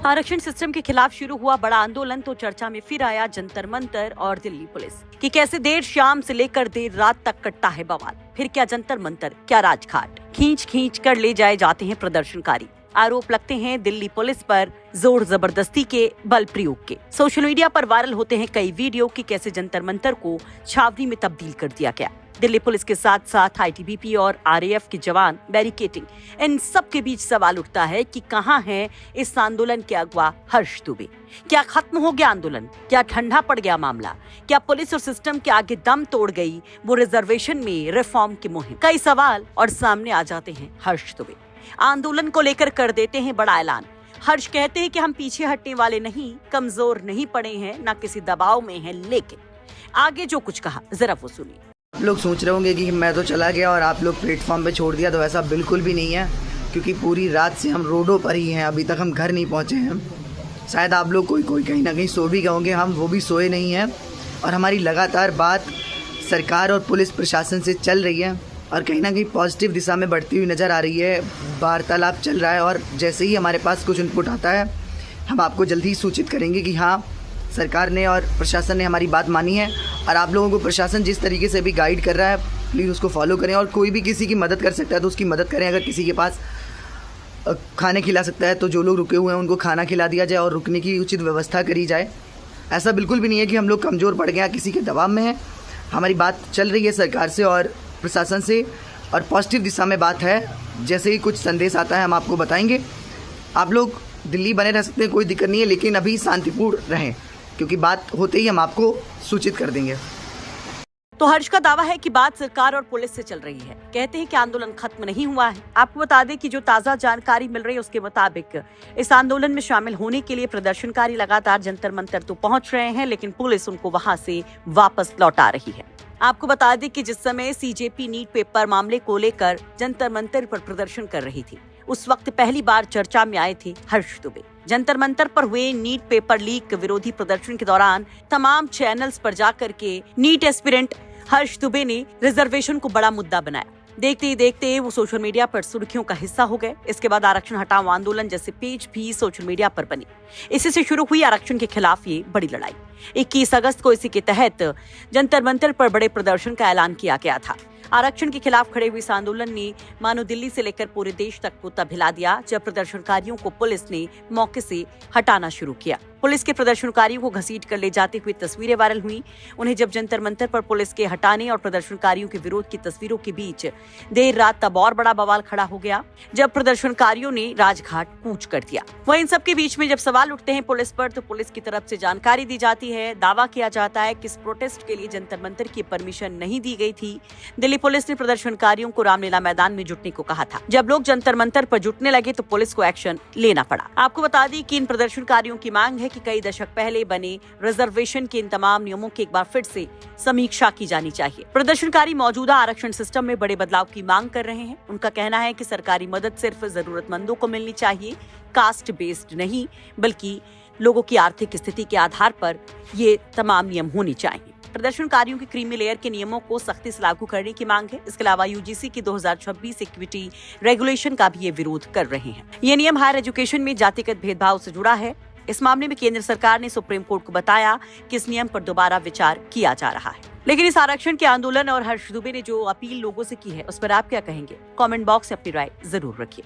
आरक्षण सिस्टम के खिलाफ शुरू हुआ बड़ा आंदोलन तो चर्चा में फिर आया जंतर मंतर और दिल्ली पुलिस कि कैसे देर शाम से लेकर देर रात तक कटता है बवाल। फिर क्या जंतर मंतर, क्या राजघाट, खींच कर ले जाए जाते हैं प्रदर्शनकारी। आरोप लगते हैं दिल्ली पुलिस पर जोर जबरदस्ती के बल प्रयोग के। सोशल मीडिया पर वायरल होते हैं कई वीडियो कि कैसे जंतर मंतर को छावनी में तब्दील कर दिया गया। दिल्ली पुलिस के साथ साथ आईटीबीपी और आरएएफ के जवान बैरिकेडिंग, इन सब के बीच सवाल उठता है कि कहां है इस आंदोलन के अगवा हर्ष दुबे। क्या खत्म हो गया आंदोलन? क्या ठंडा पड़ गया मामला? क्या पुलिस और सिस्टम के आगे दम तोड़ गई वो रिजर्वेशन में रिफॉर्म की मुहिम? कई सवाल और सामने आ जाते हैं हर्ष दुबे। आंदोलन को लेकर कर देते हैं बड़ा ऐलान। हर्ष कहते हैं कि हम पीछे हटने वाले नहीं, कमजोर नहीं पड़े हैं, ना किसी दबाव में हैं। लेकिन आगे जो कुछ कहा जरा वो सुनिए। आप लोग सोच रहे होंगे कि मैं तो चला गया और आप लोग प्लेटफॉर्म पे छोड़ दिया, तो ऐसा बिल्कुल भी नहीं है, क्योंकि पूरी रात से हम रोडों पर ही हैं। अभी तक हम घर नहीं पहुंचे हैं। शायद आप लोग कोई कहीं ना कहीं सो भी गए होंगे, हम वो भी सोए नहीं हैं। और हमारी लगातार बात सरकार और पुलिस प्रशासन से चल रही है और कहीं ना कहीं पॉजिटिव दिशा में बढ़ती हुई नज़र आ रही है। वार्तालाप चल रहा है और जैसे ही हमारे पास कुछ इनपुट आता है हम आपको जल्दी ही सूचित करेंगे कि हाँ, सरकार ने और प्रशासन ने हमारी बात मानी है। और आप लोगों को प्रशासन जिस तरीके से भी गाइड कर रहा है, प्लीज़ उसको फॉलो करें। और कोई भी किसी की मदद कर सकता है तो उसकी मदद करें। अगर किसी के पास खाने खिला सकता है तो जो लोग रुके हुए हैं उनको खाना खिला दिया जाए और रुकने की उचित व्यवस्था करी जाए। ऐसा बिल्कुल भी नहीं है कि हम लोग कमज़ोर पड़ गए, किसी के दबाव में हैं। हमारी बात चल रही है सरकार से और प्रशासन से और पॉजिटिव दिशा में बात है। जैसे ही कुछ संदेश आता है हम आपको बताएंगे। आप लोग दिल्ली बने रह सकते हैं, कोई दिक्कत नहीं है, लेकिन अभी शांतिपूर्ण रहें, क्योंकि बात होते ही हम आपको सूचित कर देंगे। तो हर्ष का दावा है कि बात सरकार और पुलिस से चल रही है। कहते हैं कि आंदोलन खत्म नहीं हुआ है। आपको बता दें कि जो ताजा जानकारी मिल रही है उसके मुताबिक इस आंदोलन में शामिल होने के लिए प्रदर्शनकारी लगातार जंतर मंतर तो पहुंच रहे हैं, लेकिन पुलिस उनको वहां से वापस लौटा रही है। आपको बता दें कि जिस समय सीजेपी नीट पेपर मामले को लेकर जंतर मंतर पर प्रदर्शन कर रही थी, उस वक्त पहली बार चर्चा में आए थे हर्ष दुबे। जंतर मंतर पर हुए नीट पेपर लीक विरोधी प्रदर्शन के दौरान तमाम चैनल्स पर जाकर के नीट एस्पिरेंट हर्ष दुबे ने रिजर्वेशन को बड़ा मुद्दा बनाया। देखते ही देखते वो सोशल मीडिया पर सुर्खियों का हिस्सा हो गए। इसके बाद आरक्षण हटाओ आंदोलन जैसे पेज भी सोशल मीडिया पर बने। इसी से शुरू हुई आरक्षण के खिलाफ ये बड़ी लड़ाई। 21 अगस्त को इसी के तहत जंतर मंतर पर बड़े प्रदर्शन का ऐलान किया गया था। आरक्षण के खिलाफ खड़े हुए इस आंदोलन ने मानो दिल्ली से लेकर पूरे देश तक को तब हिला दिया जब प्रदर्शनकारियों को पुलिस ने मौके से हटाना शुरू किया। पुलिस के प्रदर्शनकारियों को घसीट कर ले जाते हुए तस्वीरें वायरल हुई। उन्हें जब जंतर मंतर पर पुलिस के हटाने और प्रदर्शनकारियों के विरोध की तस्वीरों के बीच देर रात तब और बड़ा बवाल खड़ा हो गया जब प्रदर्शनकारियों ने राजघाट कूच कर दिया। वहीं इन सब के बीच में जब सवाल उठते हैं पुलिस पर, तो पुलिस की तरफ से जानकारी दी जाती है। दावा किया जाता है कि इस प्रोटेस्ट के लिए जंतर मंतर की परमिशन नहीं दी गई थी। दिल्ली पुलिस ने प्रदर्शनकारियों को रामलीला मैदान में जुटने को कहा था। जब लोग जंतर मंतर पर जुटने लगे तो पुलिस को एक्शन लेना पड़ा। आपको बता दें कि इन प्रदर्शनकारियों की मांग है कि कई दशक पहले बने रिजर्वेशन के इन तमाम नियमों की एक बार फिर से समीक्षा की जानी चाहिए। प्रदर्शनकारी मौजूदा आरक्षण सिस्टम में बड़े बदलाव की मांग कर रहे हैं। उनका कहना है कि सरकारी मदद सिर्फ जरूरतमंदों को मिलनी चाहिए, कास्ट बेस्ड नहीं, बल्कि लोगों की आर्थिक स्थिति के आधार पर ये तमाम नियम होने चाहिए। प्रदर्शनकारियों की क्रीमी लेयर के नियमों को सख्ती से लागू करने की मांग है। इसके अलावा यूजीसी की 2026 इक्विटी रेगुलेशन का भी ये विरोध कर रहे हैं। ये नियम हायर एजुकेशन में जातिगत भेदभाव से जुड़ा है। इस मामले में केंद्र सरकार ने सुप्रीम कोर्ट को बताया कि इस नियम पर दोबारा विचार किया जा रहा है। लेकिन इस आरक्षण के आंदोलन और हर्ष दुबे ने जो अपील लोगों से की है उस पर आप क्या कहेंगे? कमेंट बॉक्स में अपनी राय जरूर रखिए।